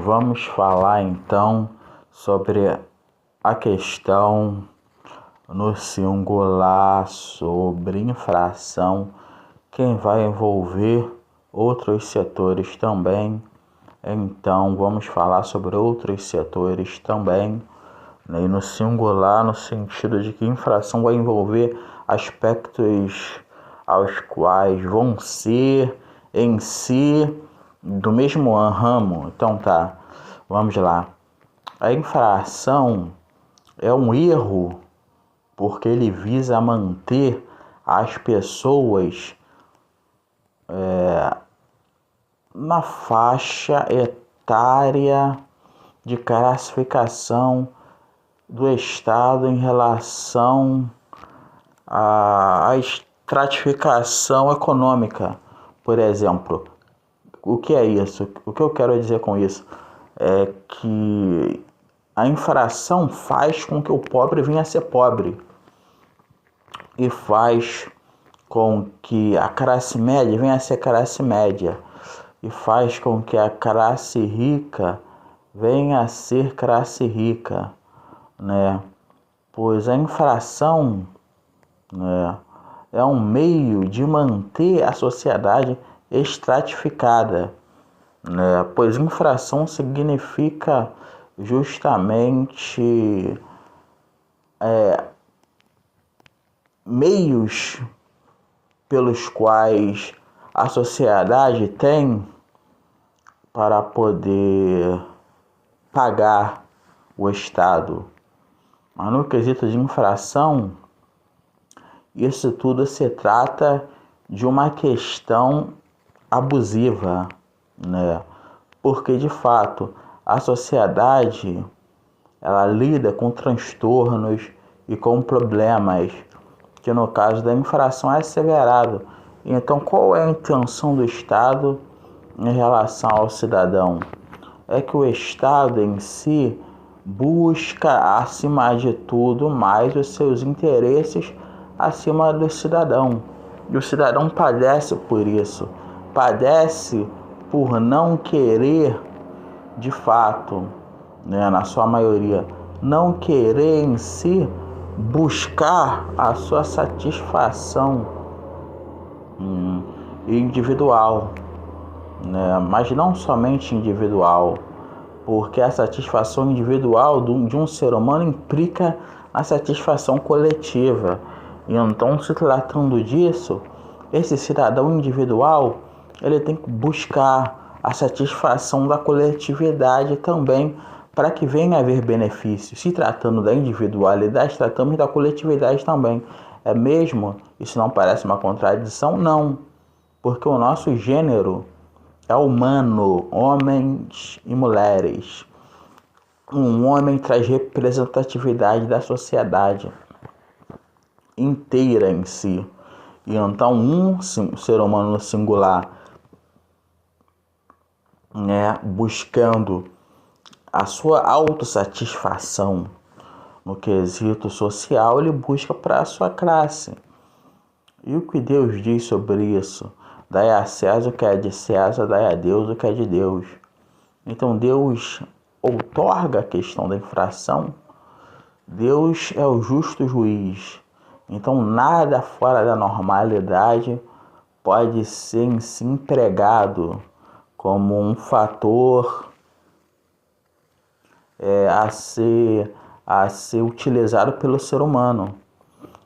vamos falar então sobre a questão no singular sobre infração, que vai envolver outros setores também. Então vamos falar sobre outros setores também, né? E no singular, no sentido de que infração vai envolver aspectos aos quais vão ser em si do mesmo ramo. Então tá, vamos lá. A infração é um erro porque ele visa manter as pessoas na faixa etária de classificação do Estado em relação à estratificação econômica. Por exemplo, o que é isso? O que eu quero dizer com isso é que a infração faz com que o pobre venha a ser pobre e faz com que a classe média venha a ser classe média e faz com que a classe rica venha a ser classe rica, né? Pois a infração, né, é um meio de manter a sociedade estratificada, né? Pois infração significa justamente meios pelos quais a sociedade tem para poder pagar o Estado. Mas no quesito de infração, isso tudo se trata de uma questão abusiva, né? Porque de fato a sociedade ela lida com transtornos e com problemas que no caso da infração é asseverado. Então qual é a intenção do Estado em relação ao cidadão? É que o Estado em si busca acima de tudo mais os seus interesses acima do cidadão. E o cidadão padece por isso. Padece por não querer, de fato, né, na sua maioria, não querer em si buscar a sua satisfação individual, né? Mas não somente individual, porque a satisfação individual de um ser humano implica a satisfação coletiva. E então, se tratando disso, esse cidadão individual ele tem que buscar a satisfação da coletividade também, para que venha a haver benefícios. Se tratando da individualidade, tratamos da coletividade também. É mesmo? Isso não parece uma contradição? Não, porque o nosso gênero é humano, homens e mulheres. Um homem traz representatividade da sociedade inteira em si. E então um ser humano no singular, né, buscando a sua autossatisfação no quesito social, ele busca para a sua classe. E o que Deus diz sobre isso? Dai a César o que é de César, dai a Deus o que é de Deus. Então Deus outorga a questão da infração. Deus é o justo juiz. Então nada fora da normalidade pode ser em si empregado como um fator a ser utilizado pelo ser humano.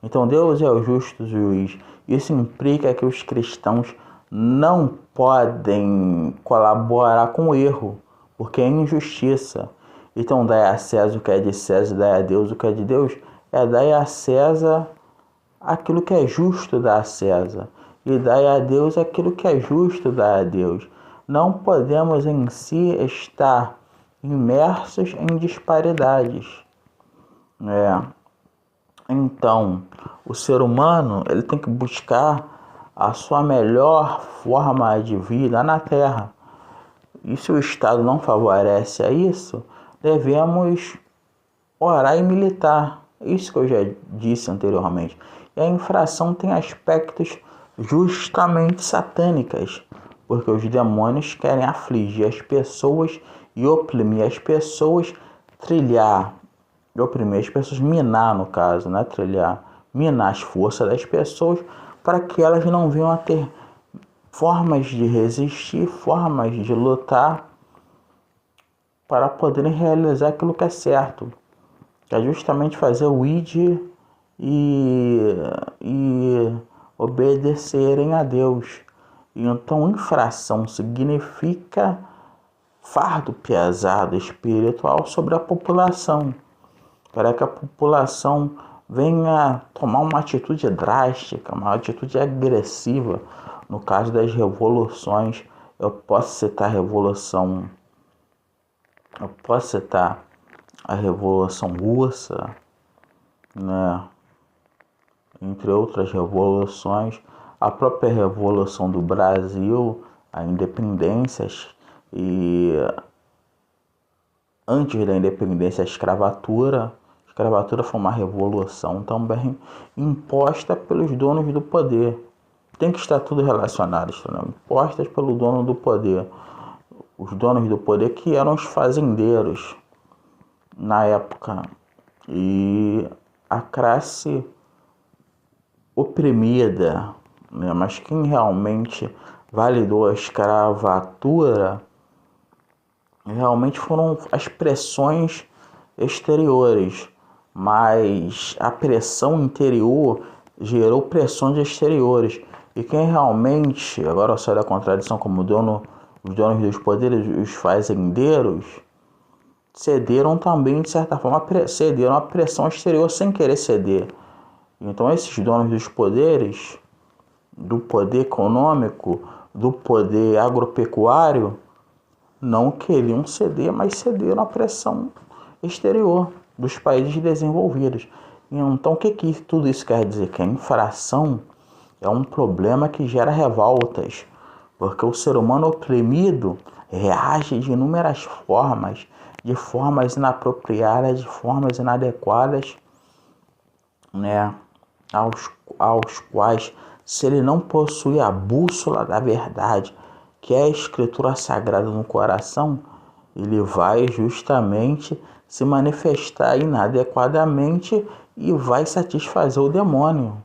Então Deus é o justo juiz. Isso implica que os cristãos não podem colaborar com o erro, porque é injustiça. Então dai a César o que é de César, dai a Deus o que é de Deus. Dai a César aquilo que é justo dar a César, e dai a Deus aquilo que é justo dar a Deus. Não podemos em si estar imersos em disparidades. Então, o ser humano ele tem que buscar a sua melhor forma de vida na Terra. E se o Estado não favorece a isso, devemos orar e militar. Isso que eu já disse anteriormente. E a infração tem aspectos justamente satânicas, porque os demônios querem afligir as pessoas e oprimir as pessoas, minar no caso, né? Minar as forças das pessoas para que elas não venham a ter formas de resistir, formas de lutar para poderem realizar aquilo que é certo, que é justamente fazer o ID e obedecerem a Deus. Então, infração significa fardo pesado espiritual sobre a população, para que a população venha tomar uma atitude drástica, uma atitude agressiva. No caso das revoluções, eu posso citar a Revolução Russa, né? Entre outras revoluções, a própria Revolução do Brasil, a independência e antes da independência a escravatura. A escravatura foi uma revolução também imposta pelos donos do poder. Tem que estar tudo relacionado, impostas pelo dono do poder. Os donos do poder que eram os fazendeiros na época. E a classe oprimida, né? Mas quem realmente validou a escravatura realmente foram as pressões exteriores, mas a pressão interior gerou pressões exteriores. E quem realmente, agora sai da contradição, como os donos dos poderes, os fazendeiros, cederam também, de certa forma, cederam à pressão exterior sem querer ceder. Então esses donos dos poderes, do poder econômico, do poder agropecuário, não queriam ceder, mas cederam à pressão exterior dos países desenvolvidos. Então o que tudo isso quer dizer? Que a infração é um problema que gera revoltas, porque o ser humano oprimido reage de inúmeras formas, de formas inapropriadas, de formas inadequadas, né? Aos quais, se ele não possui a bússola da verdade, que é a escritura sagrada no coração, ele vai justamente se manifestar inadequadamente e vai satisfazer o demônio.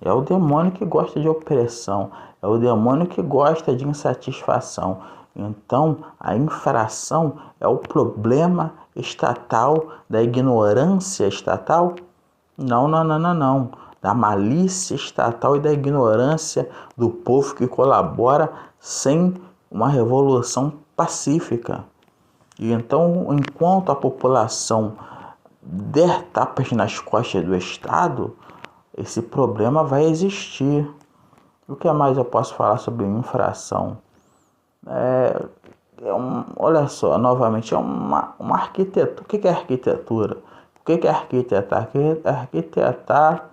É o demônio que gosta de opressão, é o demônio que gosta de insatisfação. Então, a infração é o problema estatal, da ignorância estatal? Não. Da malícia estatal e da ignorância do povo que colabora sem uma revolução pacífica. E então, enquanto a população der tapas nas costas do Estado, esse problema vai existir. O que mais eu posso falar sobre infração? Olha só, novamente, é uma arquitetura. O que é arquitetura? O que é arquitetar? Arquitetar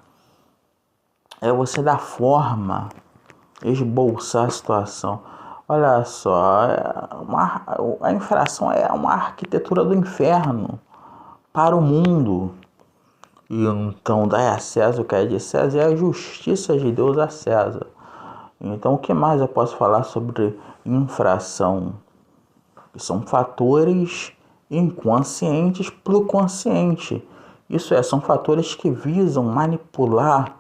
é você dar forma, esboçar a situação. Olha só, a infração é uma arquitetura do inferno para o mundo. E então, dai a César o que é de César e a justiça de Deus a César. Então, o que mais eu posso falar sobre infração? São fatores inconscientes para o consciente. Isso é, são fatores que visam manipular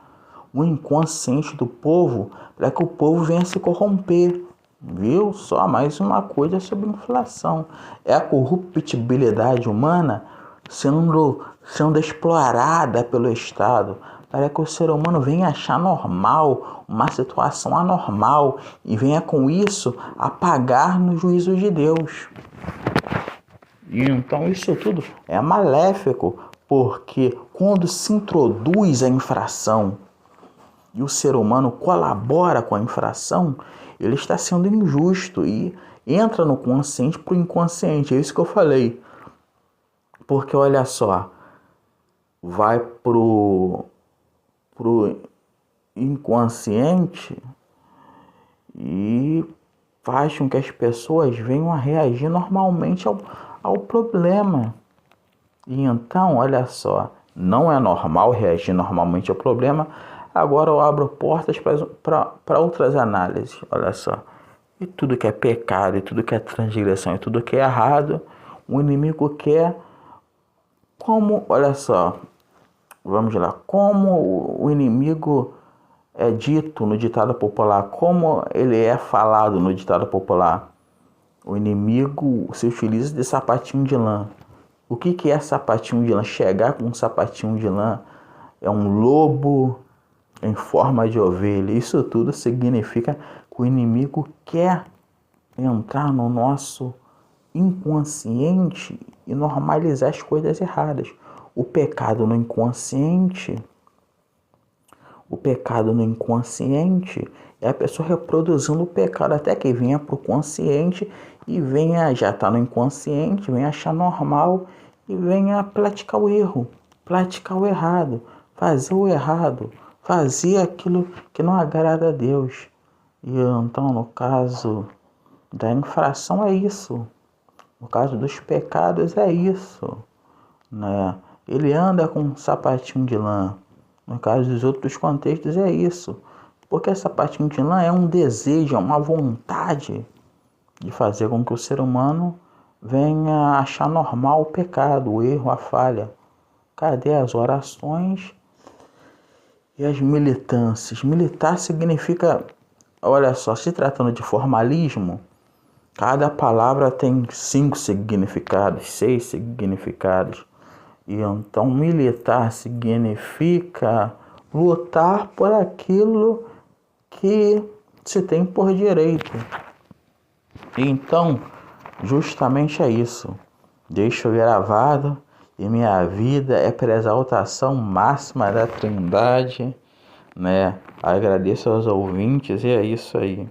o inconsciente do povo para que o povo venha se corromper. Viu? Só mais uma coisa sobre inflação. É a corruptibilidade humana sendo explorada pelo Estado para que o ser humano venha achar normal uma situação anormal e venha com isso apagar no juízo de Deus. E então isso tudo é maléfico, porque quando se introduz a infração e o ser humano colabora com a infração, ele está sendo injusto e entra no consciente para o inconsciente. É isso que eu falei. Porque olha só, vai pro inconsciente e faz com que as pessoas venham a reagir normalmente ao problema. E então, olha só, não é normal reagir normalmente ao problema. Agora eu abro portas para outras análises. Olha só, e tudo que é pecado, e tudo que é transgressão, e tudo que é errado O inimigo quer, olha só, vamos lá, como o inimigo é dito no ditado popular, como ele é falado no ditado popular. O inimigo se utiliza de sapatinho de lã. O que é sapatinho de lã? Chegar com um sapatinho de lã é um lobo em forma de ovelha. Isso tudo significa que o inimigo quer entrar no nosso inconsciente e normalizar as coisas erradas. O pecado no inconsciente é a pessoa reproduzindo o pecado até que venha para o consciente e venha, já está no inconsciente, venha achar normal e venha praticar o erro, praticar o errado, fazer aquilo que não agrada a Deus. E então, no caso da infração é isso, no caso dos pecados é isso, né? Ele anda com um sapatinho de lã. No caso dos outros contextos é isso. Porque sapatinho de lã é um desejo, é uma vontade de fazer com que o ser humano venha achar normal o pecado, o erro, a falha. Cadê as orações e as militâncias? Militar significa, olha só, se tratando de formalismo, cada palavra tem 5 significados, 6 significados. E então militar significa lutar por aquilo que se tem por direito. Então, justamente é isso. Deixo gravado e minha vida é para exaltação máxima da Trindade, né? Agradeço aos ouvintes e é isso aí.